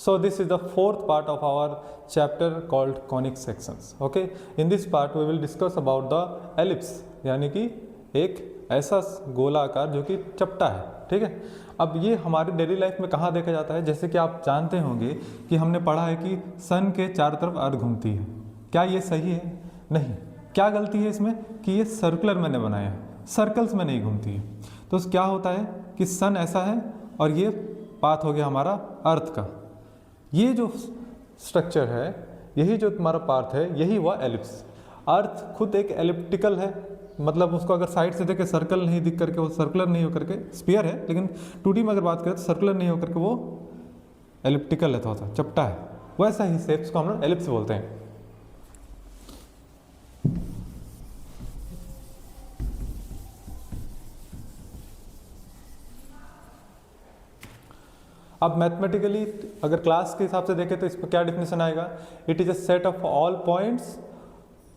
So this is the fourth part of our chapter called conic sections. Okay, in this part we will discuss about the ellipse, यानी कि एक ऐसा गोलाकार जो कि चपटा है, ठीक है। अब ये हमारे डेली लाइफ में कहाँ देखा जाता है, जैसे कि आप जानते होंगे कि हमने पढ़ा है कि सन के चारों तरफ अर्थ घूमती है। क्या ये सही है? नहीं। क्या गलती है इसमें कि ये सर्कुलर मैंने बनाया है, सर्कल्स में नहीं घूमती है। तो क्या होता है कि सन ऐसा है और ये पाथ हो गया हमारा अर्थ का। ये जो स्ट्रक्चर है, यही जो तुम्हारा पाथ है, यही हुआ एलिप्स। अर्थ खुद एक एलिप्टिकल है, मतलब उसको अगर साइड से देखे सर्कल नहीं दिख करके, वो सर्कुलर नहीं होकर के स्फीयर है, लेकिन 2D में अगर बात करें तो सर्कुलर नहीं होकर के वो एलिप्टिकल है, थोड़ा सा चपटा है। वैसा ही शेप्स को हम लोग एलिप्स बोलते हैं। अब मैथमेटिकली अगर क्लास के हिसाब से देखें तो इस पर क्या डिफिनेशन आएगा, it is a set of all points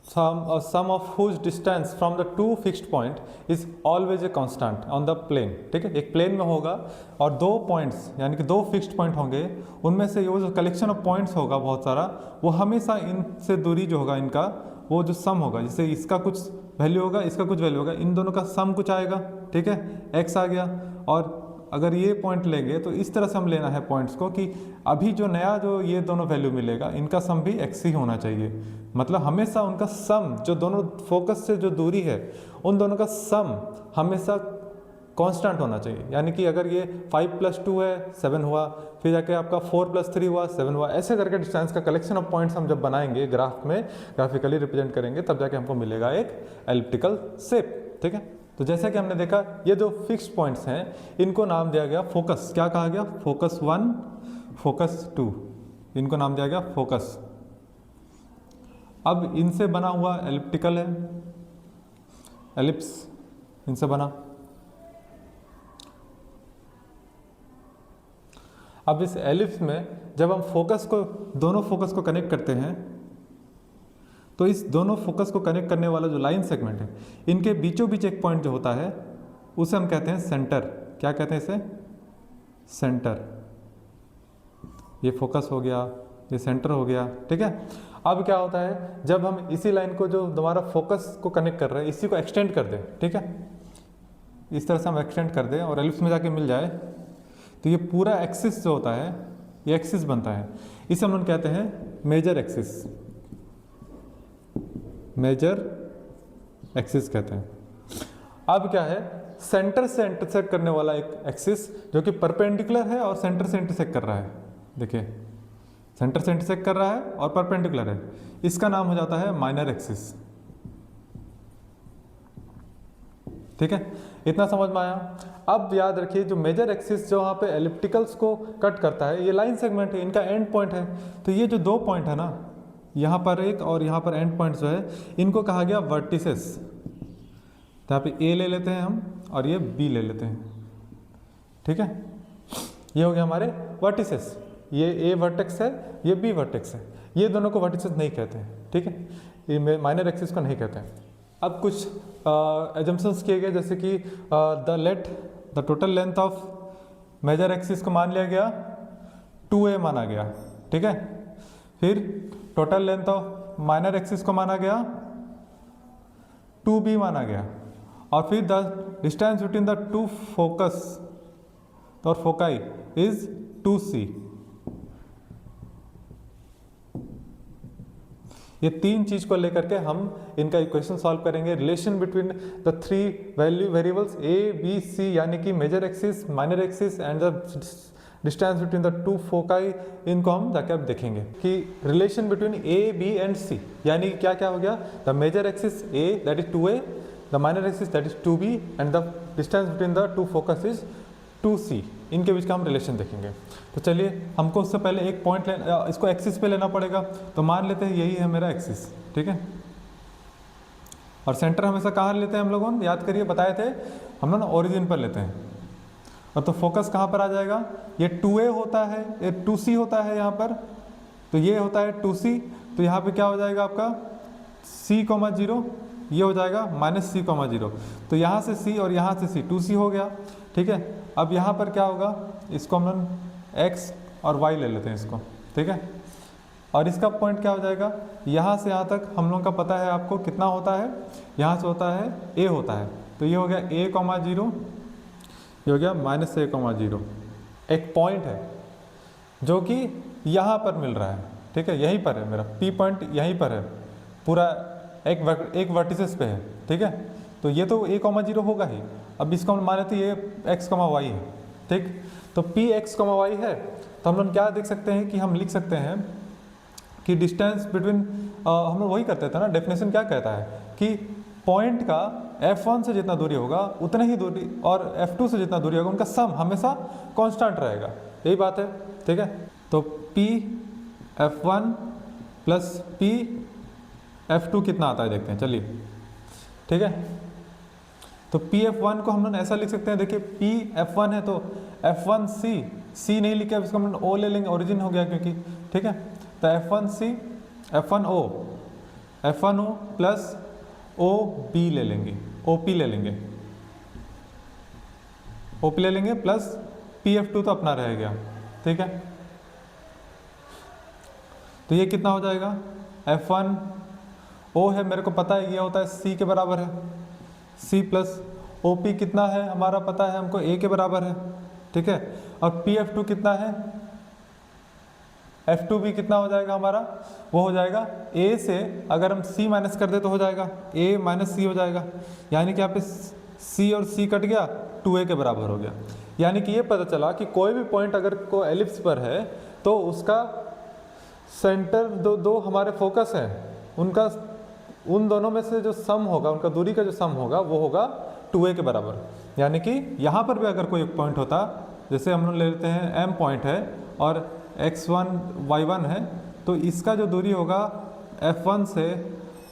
sum of whose distance from the two fixed point is always a constant on the plane. ठीक है, एक प्लेन में होगा और दो पॉइंट्स यानी कि दो फिक्स्ड पॉइंट होंगे, उनमें से ये जो कलेक्शन ऑफ पॉइंट्स होगा बहुत सारा, वो हमेशा इनसे दूरी जो होगा इनका, वो जो सम होगा, जैसे इसका कुछ वैल्यू होगा, इसका कुछ वैल्यू होगा, इन दोनों का सम कुछ आएगा। ठीक है, एक्स आ गया। और अगर ये पॉइंट लेंगे तो इस तरह से हम लेना है पॉइंट्स को कि अभी जो नया जो ये दोनों वैल्यू मिलेगा, इनका सम भी एक्स ही होना चाहिए। मतलब हमेशा उनका सम, जो दोनों फोकस से जो दूरी है, उन दोनों का सम हमेशा कांस्टेंट होना चाहिए। यानी कि अगर ये 5 + 2 है 7 हुआ, फिर जाके आपका 4 + 3 हुआ 7 हुआ, ऐसे करके डिस्टेंस का कलेक्शन ऑफ पॉइंट्स हम जब बनाएंगे ग्राफ में, ग्राफिकली रिप्रेजेंट करेंगे, तब जाके हमको मिलेगा एक एलिप्टिकल शेप। ठीक है, तो जैसा कि हमने देखा, ये जो फिक्स्ड पॉइंट्स हैं इनको नाम दिया गया फोकस। क्या कहा गया? फोकस 1, फोकस 2, इनको नाम दिया गया फोकस। अब इनसे बना हुआ एलिप्टिकल है, एलिप्स इनसे बना। अब इस एलिप्स में जब हम फोकस को, दोनों फोकस को कनेक्ट करते हैं, तो इस दोनों फोकस को कनेक्ट करने वाला जो लाइन सेगमेंट है, इनके बीचों बीच एक पॉइंट जो होता है, उसे हम कहते हैं सेंटर। क्या कहते हैं इसे? सेंटर। ये फोकस हो गया, ये सेंटर हो गया। ठीक है, अब क्या होता है, जब हम इसी लाइन को, जो दोबारा फोकस को कनेक्ट कर रहे हैं, इसी को एक्सटेंड कर दें, ठीक है, इस तरह से हम एक्सटेंड कर दें और एलिप्स में जाके मिल जाए, तो ये पूरा एक्सिस जो होता है, ये एक्सिस बनता है। इसे हम लोग कहते हैं मेजर एक्सिस। मेजर एक्सिस कहते हैं। अब क्या है, सेंटर से इंटरसेक्ट करने वाला एक एक्सिस जो कि परपेंडिकुलर है और सेंटर से इंटरसेक्ट कर रहा है। देखिए, सेंटर से इंटरसेक्ट कर रहा है और परपेंडिकुलर है, इसका नाम हो जाता है माइनर एक्सिस। ठीक है, इतना समझ में आया। अब याद रखिए, जो मेजर एक्सिस जो वहाँ पे एलिप्टिकल्स को कट करता है, ये लाइन सेगमेंट है, इनका एंड पॉइंट है। तो ये जो दो पॉइंट है ना, यहाँ पर एक और यहाँ पर एंड पॉइंट जो है, इनको कहा गया वर्टिसेस। तो यहाँ पे ए ले लेते हैं हम और ये बी ले लेते हैं। ठीक है, ये हो गया हमारे वर्टिसेस। ये ए वर्टेक्स है, ये बी वर्टेक्स है। ये दोनों को वर्टिसेस नहीं कहते हैं। ठीक है, ये माइनर एक्सिस को नहीं कहते हैं। अब कुछ एजम्पशंस किए गए, जैसे कि the total length of major axis को मान लिया गया 2a माना गया। ठीक है, फिर total length of minor axis को माना गया 2b माना गया, और फिर the distance between the two focus और फोकाई इज 2c। ये तीन चीज को लेकर के हम इनका इक्वेशन सॉल्व करेंगे। Relation between the three variables a b c, यानी कि major axis, minor axis and the distance between the two foci, इनको हम जाके अब देखेंगे कि relation between a b and c, यानी क्या क्या हो गया, the major axis a that is 2a, the minor axis that is 2b and the distance between the two focus is 2c। इनके बीच का हम रिलेशन देखेंगे। तो चलिए, हमको उससे पहले एक पॉइंट इसको एक्सिस पे लेना पड़ेगा। तो मान लेते हैं यही है मेरा एक्सिस। ठीक है, और सेंटर हमेशा कहाँ लेते हैं हम लोगों ने, याद करिए, बताए थे हम लोग ना, ओरिजिन पर लेते हैं। और तो फोकस कहाँ पर आ जाएगा, ये 2a होता है, ये 2c होता है यहाँ पर, तो ये होता है 2c। तो यहाँ पे क्या हो जाएगा आपका c,0, ये हो जाएगा -c,0। तो यहाँ से c और यहाँ से c, 2c हो गया। ठीक है, अब यहाँ पर क्या होगा, इसको हम लोग x और y ले लेते हैं इसको, ठीक है। और इसका पॉइंट क्या हो जाएगा, यहाँ से यहाँ तक हम लोगों का पता है आपको कितना होता है, यहाँ से होता है a होता है, तो ये हो गया a,0, ये हो गया -a,0। एक पॉइंट है जो कि यहाँ पर मिल रहा है, ठीक है, यहीं पर है मेरा P पॉइंट, यहीं पर है पूरा, एक वर्टिसेस पे है, ठीक है। तो ये तो a,0 होगा ही। अब इसको हम मान लेते हैं ये x, y है, ठीक। तो P x, y है, तो हम लोग क्या देख सकते हैं कि हम लिख सकते हैं कि डिस्टेंस बिटवीन, हम लोग वही करते थे ना, डेफिनेशन क्या कहता है कि पॉइंट का F1 से जितना दूरी होगा उतने ही दूरी, और F2 से जितना दूरी होगा उनका सम हमेशा कांस्टेंट रहेगा, यही बात है, ठीक है। तो P F1 plus P F2 कितना आता है देखते हैं, चलिए, ठीक है। तो P F1 को हम लोग ऐसा लिख सकते हैं, देखिए P F1 है तो F1C, C नहीं लिखा, इसको हम लोग O ले लेंगे, ओरिजिन हो गया क्योंकि, ठीक है। तो F1C F1O प्लस OB ले लेंगे, OP ले लेंगे, OP ले लेंगे प्लस PF2 तो अपना रह गया, ठीक है। तो ये कितना हो जाएगा, F1O है मेरे को पता है ये होता है C के बराबर है, C प्लस OP कितना है हमारा पता है हमको A के बराबर है, ठीक है। और PF2 कितना है, F2 भी कितना हो जाएगा हमारा, वो हो जाएगा A से अगर हम C माइनस कर दे तो हो जाएगा A माइनस C हो जाएगा, यानी कि यहाँ पे C और C कट गया, 2A के बराबर हो गया। यानी कि ये पता चला कि कोई भी पॉइंट अगर को एलिप्स पर है तो उसका सेंटर दो हमारे फोकस हैं, उनका उन दोनों में से जो सम होगा, उनका दूरी का जो सम होगा वो होगा 2A के बराबर। यानी कि यहाँ पर भी अगर कोई एक पॉइंट होता, जैसे हम लोग ले लेते हैं M पॉइंट है और x1 y1 है, तो इसका जो दूरी होगा F1 से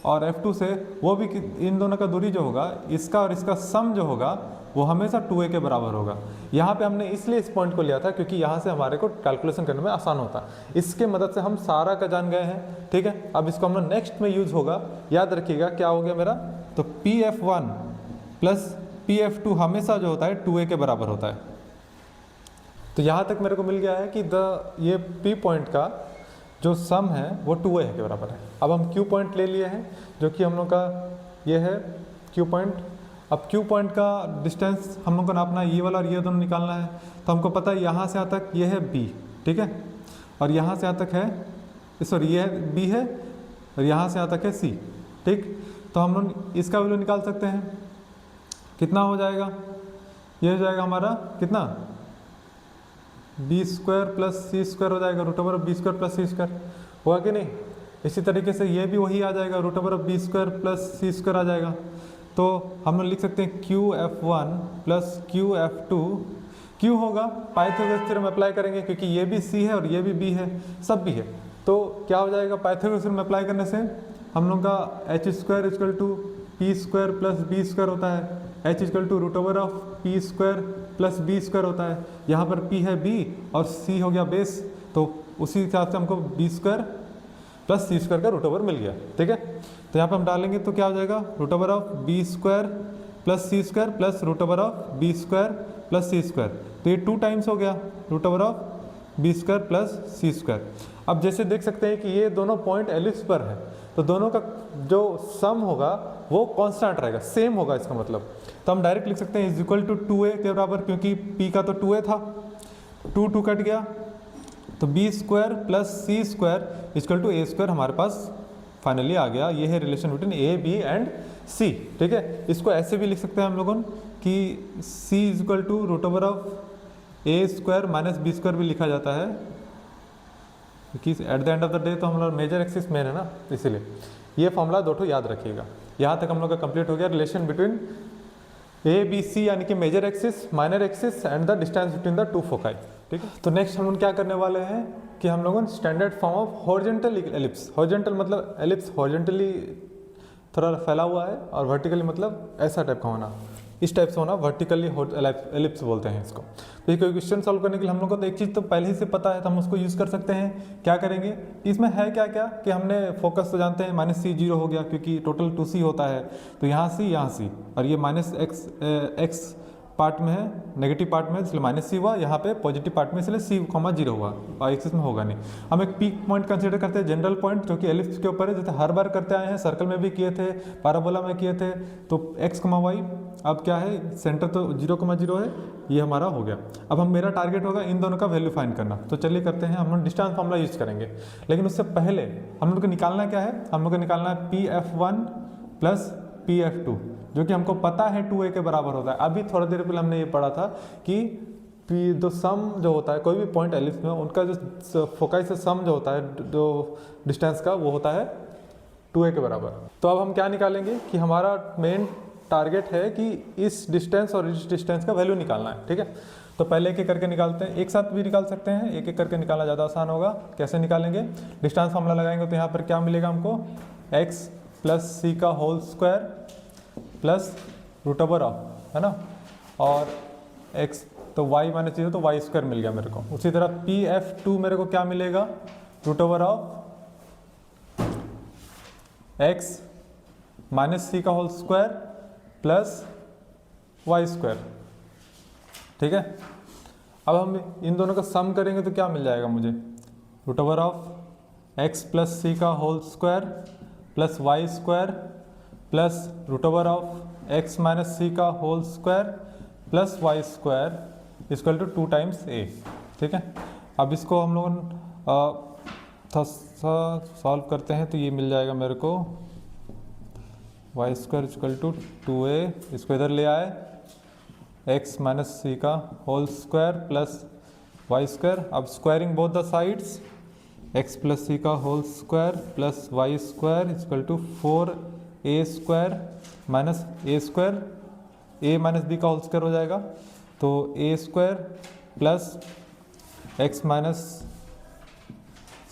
और F2 से, वो भी इन दोनों का दूरी जो होगा, इसका और इसका सम जो होगा वो हमेशा 2A के बराबर होगा। यहाँ पे हमने इसलिए इस पॉइंट को लिया था क्योंकि यहाँ से हमारे को कैलकुलेशन करने में आसान होता है, इसके मदद से हम सारा का जान गए हैं, ठीक है। अब इसको हम लोग नेक्स्ट में यूज होगा, याद रखिएगा क्या हो गया मेरा, तो PF1 प्लस PF2 हमेशा जो होता है 2A के बराबर होता है। तो यहाँ तक मेरे को मिल गया है कि ये P पॉइंट का जो सम है वो 2A के बराबर है। अब हम Q पॉइंट ले लिए हैं जो कि हम लोग का ये है Q पॉइंट। अब Q पॉइंट का डिस्टेंस हम लोग को नापना है, ये वाला और ये दोनों निकालना है। तो हमको पता है यहाँ से यहाँ तक ये है B, ठीक है, और यहाँ से यहाँ तक है, सॉरी ये है B है, और यहाँ से यहाँ तक है C, ठीक। तो हम लोग इसका वैल्यू निकाल सकते हैं, कितना हो जाएगा, ये हो जाएगा हमारा कितना, B² प्लस C² हो जाएगा, √B² प्लस C² होगा कि नहीं। इसी तरीके से ये भी वही आ जाएगा, √B² प्लस C² आ जाएगा। तो हम लोग लिख सकते हैं QF1 प्लस QF2, Q होगा पाइथागोरस थ्योरम अप्लाई करेंगे क्योंकि ये भी C है और ये भी B है, सब भी है। तो क्या हो जाएगा, पाइथागोरस थ्योरम अप्लाई करने से हम लोग का h² = P² प्लस B² होता है, h = √P² प्लस B² होता है। यहाँ पर P है B और C हो गया बेस, तो उसी हिसाब से हमको B² प्लस C² का √, मिल गया, ठीक है। तो यहाँ पे हम डालेंगे तो क्या हो जाएगा, √B² plus C² plus √B² plus C²। तो ये 2 टाइम्स हो गया √B² प्लस C²। अब जैसे देख सकते हैं कि ये दोनों पॉइंट एलिप्स पर है, तो दोनों का जो सम होगा वो कांस्टेंट रहेगा, सेम होगा इसका मतलब। तो हम डायरेक्ट लिख सकते हैं = 2A के बराबर, क्योंकि P का तो 2A था, 2 कट गया, तो B² प्लस C² = A² हमारे पास फाइनली आ गया। ये है relation between A, B and C, ठीक है। इसको ऐसे भी लिख सकते हैं हम लोगों कि C = √A² माइनस B² भी लिखा जाता है, क्योंकि at the end of the day तो हम लोग मेजर एक्सिस मेन है ना, इसीलिए ये फॉर्मूला दो याद रखिएगा। यहाँ तक हम लोग का कंप्लीट हो गया relation between A, B, C, यानी कि major axis, minor axis and the distance between the 2 foci, ठीक है। तो नेक्स्ट हम लोग क्या करने वाले हैं कि हम लोगों standard form of horizontal ellipse, horizontal मतलब एलिप्स हॉरिजॉन्टली थोड़ा फैला हुआ है और वर्टिकली मतलब ऐसा टाइप का होना, इस टाइप से होना, वर्टिकली एलिप्स बोलते हैं इसको। तो ये कोई क्वेश्चन सॉल्व करने के लिए हम लोग को तो एक चीज़ तो पहले ही से पता है, तो हम उसको यूज़ कर सकते हैं। क्या करेंगे, इसमें है क्या क्या कि हमने फोकस तो जानते हैं -C 0 हो गया क्योंकि टोटल 2C होता है, तो यहाँ C यहाँ C, और ये -x पार्ट में है, नेगेटिव पार्ट में है इसलिए माइनस सी हुआ, यहाँ पे पॉजिटिव पार्ट में इसलिए सी कॉमा 0 हुआ, और एक्सिस में होगा नहीं। हम एक पीक पॉइंट कंसीडर करते हैं, जनरल पॉइंट जो कि एलिप्स के ऊपर है, जैसे हर बार करते आए हैं, सर्कल में भी किए थे, पैराबोला में किए थे। तो एक्स कमा वाई अब क्या है, सेंटर तो 0,0 है, ये हमारा हो गया। अब हम मेरा टारगेट होगा इन दोनों का वैल्यू फाइंड करना। तो चलिए करते हैं, हम लोग डिस्टेंस फॉर्मूला यूज करेंगे, लेकिन उससे पहले हम लोग को निकालना क्या है, हम लोग को निकालना है PF1 प्लस PF2, जो कि हमको पता है 2a के बराबर होता है। अभी थोड़ा देर पहले हमने ये पढ़ा था कि जो सम जो होता है कोई भी पॉइंट एलिप्स में, उनका जो फोकाई से सम जो होता है जो डिस्टेंस का, वो होता है 2a के बराबर। तो अब हम क्या निकालेंगे कि हमारा मेन टारगेट है कि इस डिस्टेंस और इस डिस्टेंस का वैल्यू निकालना है, ठीक है। तो पहले एक एक करके निकालते हैं, एक साथ भी निकाल सकते हैं, एक एक करके निकालना ज़्यादा आसान होगा। कैसे निकालेंगे, डिस्टेंस फॉर्मूला लगाएंगे तो यहाँ पर क्या मिलेगा हमको, x प्लस सी का whole square plus root over of, है ना, और x तो y माइनस 0 तो y स्क्वायर मिल गया मेरे को। उसी तरह PF2 मेरे को क्या मिलेगा, root over of x minus c का whole square plus Y square, ठीक है। अब हम इन दोनों का सम करेंगे तो क्या मिल जाएगा मुझे, root over of x plus सी का whole square plus Y square plus root over of x minus c का whole square plus Y square equal to 2 times a, ठीक है। अब इसको हम लोग थोड़ा सॉल्व करते हैं तो ये मिल जाएगा मेरे को, Y square equal to 2a, इसको इधर ले आए, x माइनस सी का whole square plus Y square. अब squaring both the sides, x plus सी का whole square plus Y square equal to 4a square minus a square, a minus b का whole square हो जाएगा, तो a square plus x minus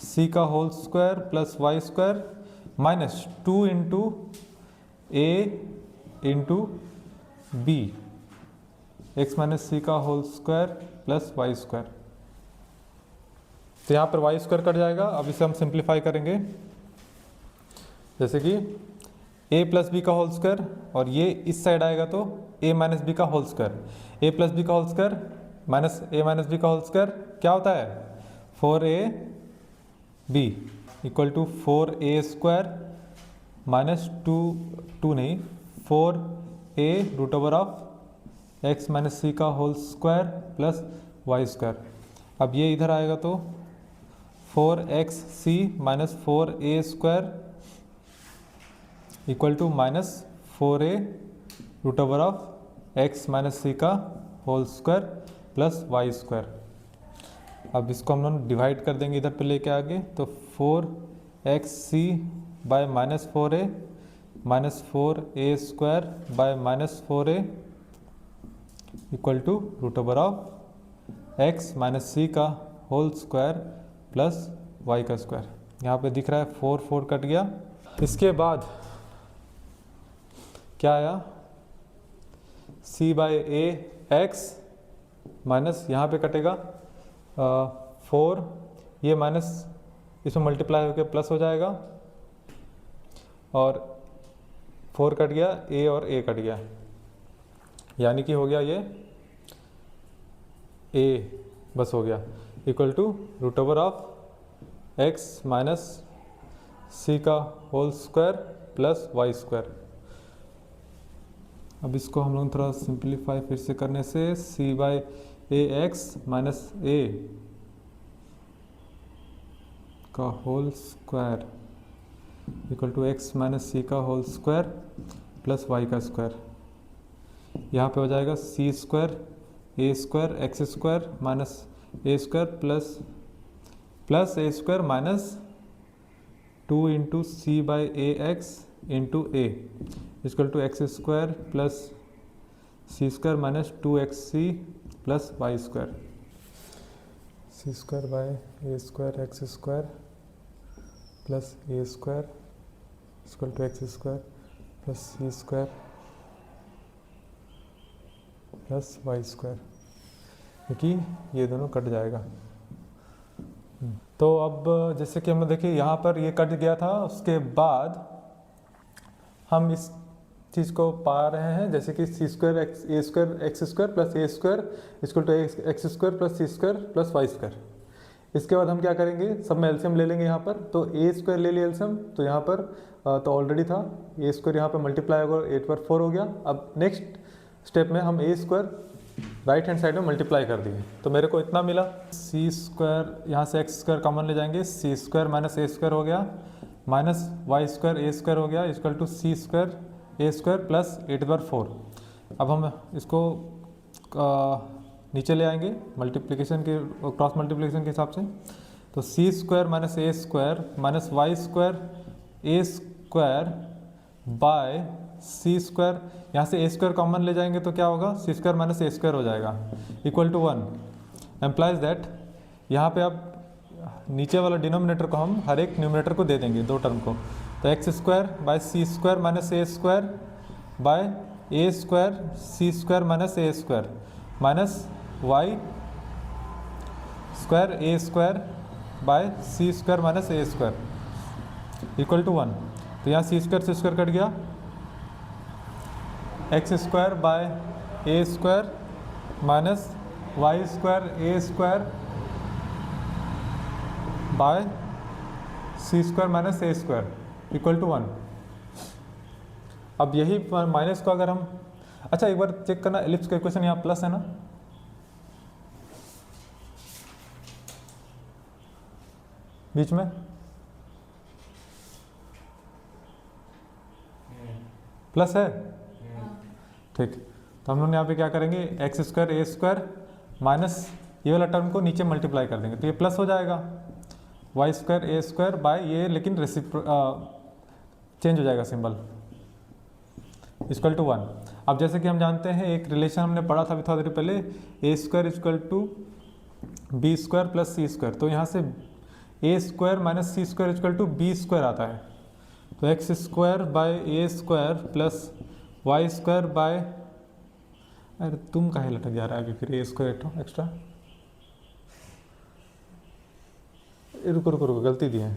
c का whole square plus Y square minus 2 into a into b, x minus c का whole square plus Y square. तो यहाँ पर Y square cut जाएगा। अब इसे हम सिंप्लीफाई करेंगे, जैसे कि a प्लस बी का होल स्क्वायर, और ये इस साइड आएगा तो a माइनस बी का whole square, a plus b का whole square minus a minus b का होल स्क्वायर क्या होता है, 4ab equal to 4a square minus 2 नहीं 4a root over of x minus c का whole square plus Y square. अब ये इधर आएगा तो 4xc minus 4a square equal to minus 4a root over of x minus c का whole square plus Y square. अब इसको हम लोग डिवाइड कर देंगे इधर पे लेके आगे, तो 4xc by minus 4a minus 4a square by minus 4a equal to root over of x minus c का होल स्क्वायर प्लस y का स्क्वायर। यहाँ पे दिख रहा है 4 कट गया। इसके बाद क्या आया, c by a x minus यहाँ पे कटेगा 4, ये माइनस इसमें मल्टीप्लाई होकर प्लस हो जाएगा, और 4 कट गया, a और a कट गया, यानी कि हो गया ये a बस हो गया equal to root over of x minus c का whole square plus Y square. अब इसको हम लोग थोड़ा सिंप्लीफाई फिर से करने से c by a x minus a का whole square equal to x minus c का होल स्क्वायर प्लस वाई का स्क्वायर। यहाँ पे हो जाएगा c square A square x square minus A square plus a square minus 2 into c by a x into a equal to x square plus C square minus 2xc plus Y square. C square by a square x square plus a square equal to x square plus C square plus Y square, क्योंकि ये दोनों cut जाएगा। तो अब जैसे कि हम देखिए यहाँ पर ये कट गया था, उसके बाद हम इस चीज़ को पा रहे हैं, जैसे कि c square A square x square plus a square equal to x square plus C square plus Y square. इसके बाद हम क्या करेंगे, सब में एलसीएम ले लेंगे यहाँ पर। तो ए स्क्वायर ले लिया एलसीएम, तो यहाँ पर तो ऑलरेडी था ए स्क्वायर, यहाँ पर मल्टीप्लाई होगा 8 पर 4 हो गया। अब नेक्स्ट स्टेप में हम ए स्क्वायर राइट हैंड साइड में मल्टीप्लाई कर दिए, तो मेरे को इतना मिला। सी स्क्वायर, यहाँ से एक्स स्क्वायर कॉमन ले जाएंगे, सी स्क्वायर माइनस ए स्क्वायर हो गया, माइनस वाई स्क्वायर ए स्क्वायर हो गया equal to C square A square plus 8/4। अब हम इसको नीचे ले आएंगे मल्टीप्लिकेशन के, क्रॉस मल्टीप्लिकेशन के हिसाब से। तो c square minus A square minus Y square A square by C square, यहाँ से ए स्क्वायर कॉमन ले जाएंगे तो क्या होगा, सी स्क्वायर माइनस ए स्क्वायर हो जाएगा इक्वल टू 1। एम्प्लाइज दैट यहाँ पे अब नीचे वाला डिनोमिनेटर को हम हर एक न्यूमिनेटर को दे देंगे, दो टर्म को। तो x square by C square minus A square by A square C square minus A square minus Y square A square by C square minus A square equal to 1। तो यहाँ C square से square cut गया, X square by A square minus Y square A square by C square minus A square equal to 1। अब यही minus को अगर हम, अच्छा एक बार चेक करना, एलिप्स का इक्वेशन यहाँ प्लस है ना, बीच में प्लस है, ठीक। तो हम लोग यहाँ पे क्या करेंगे, एक्स स्क्वायर ए स्क्वायर माइनस ये वाला टर्म को नीचे मल्टीप्लाई कर देंगे तो ये प्लस हो जाएगा, Y square A square by ये, लेकिन चेंज हो जाएगा सिंबल इक्वल टू 1। अब जैसे कि हम जानते हैं एक रिलेशन हमने पढ़ा था अभी थोड़ी देर पहले, a square equal to b square plus C square. तो यहाँ से a square minus c square equal to b square आता है। तो x square by A square plus Y square by, अरे तुम काहे लटक जा रहा है अभी फिर, ए स्क्वायर एक्स्ट्रा, रुको रुको रुको, गलती दी है,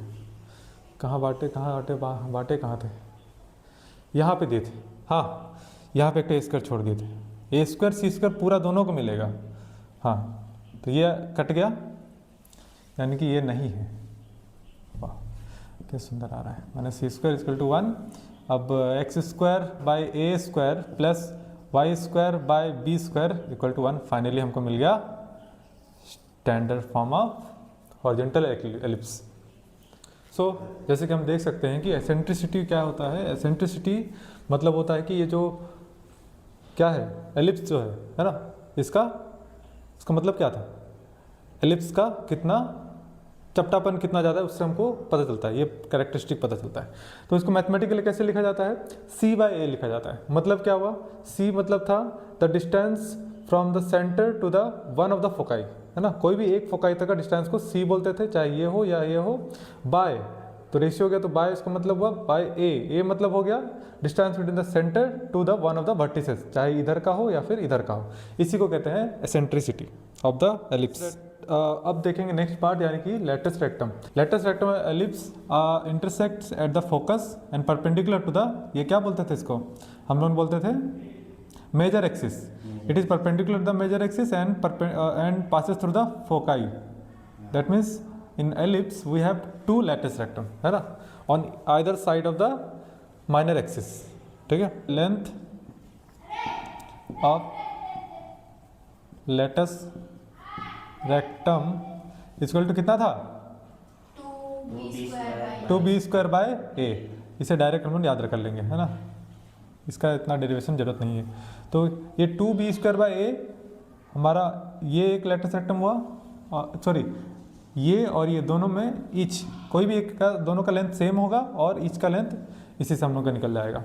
कहाँ बाटे कहाँ थे, यहाँ पे दिए थे, हाँ यहाँ पे एक ए स्क्वायर छोड़ दिए थे, ए स्क्वायर सी स्क्वायर पूरा दोनों को मिलेगा, हाँ तो ये कट गया, यानी कि ये नहीं है। वाह क्या सुंदर आ रहा है, माने सी स्क्वायर इक्वल टू 1। अब x square by A square plus Y square by b square equal to 1। Finally हमको मिल गया standard form of horizontal ellipse. So जैसे कि हम देख सकते हैं कि एसेंट्रिसिटी क्या होता है, एसेंट्रिसिटी मतलब होता है कि ये जो क्या है, एलिप्स जो है ना, इसका मतलब क्या था, एलिप्स का कितना चपटापन कितना ज़्यादा है उससे हमको पता चलता है, ये कैरेक्टरिस्टिक पता चलता है। तो इसको मैथमेटिकली कैसे लिखा जाता है, सी बाय ए लिखा जाता है। मतलब क्या हुआ, सी मतलब था the distance from the centre to the one of the foci, है ना, कोई भी एक फोकाई तक का डिस्टेंस को सी बोलते थे, चाहे ये हो या ये हो। बाय तो रेशियो हो गया, तो बाय इसका मतलब हुआ बाय ए मतलब हो गया distance between the centre to the one of the vertices, चाहे इधर का हो या फिर इधर का हो। इसी को कहते हैं एसेंट्रिसिटी ऑफ द एलिप्स। अब देखेंगे नेक्स्ट पार्ट, यानी कि latus rectum. Latus rectum ellipse intersects at the focus and perpendicular to the, ये क्या बोलते थे इसको, हम लोग बोलते थे major axis. It is perpendicular to the major axis and passes through the foci. That means in ellipse we have two lattice rectum, है ना, on either side of the minor axis, ठीक है। Length of lattice rectum equal to कितना था, 2b square by a। इसे direct हम लोग याद कर लेंगे, है ना, इसका इतना डेरिवेशन जरूरत नहीं है। तो ये 2b स्क्वायर बाय a हमारा ये एक lattice rectum हुआ, सॉरी ये और ये दोनों में ईच कोई भी एक का, दोनों का लेंथ सेम होगा और ईच का लेंथ इसी से हम लोग का निकल जाएगा।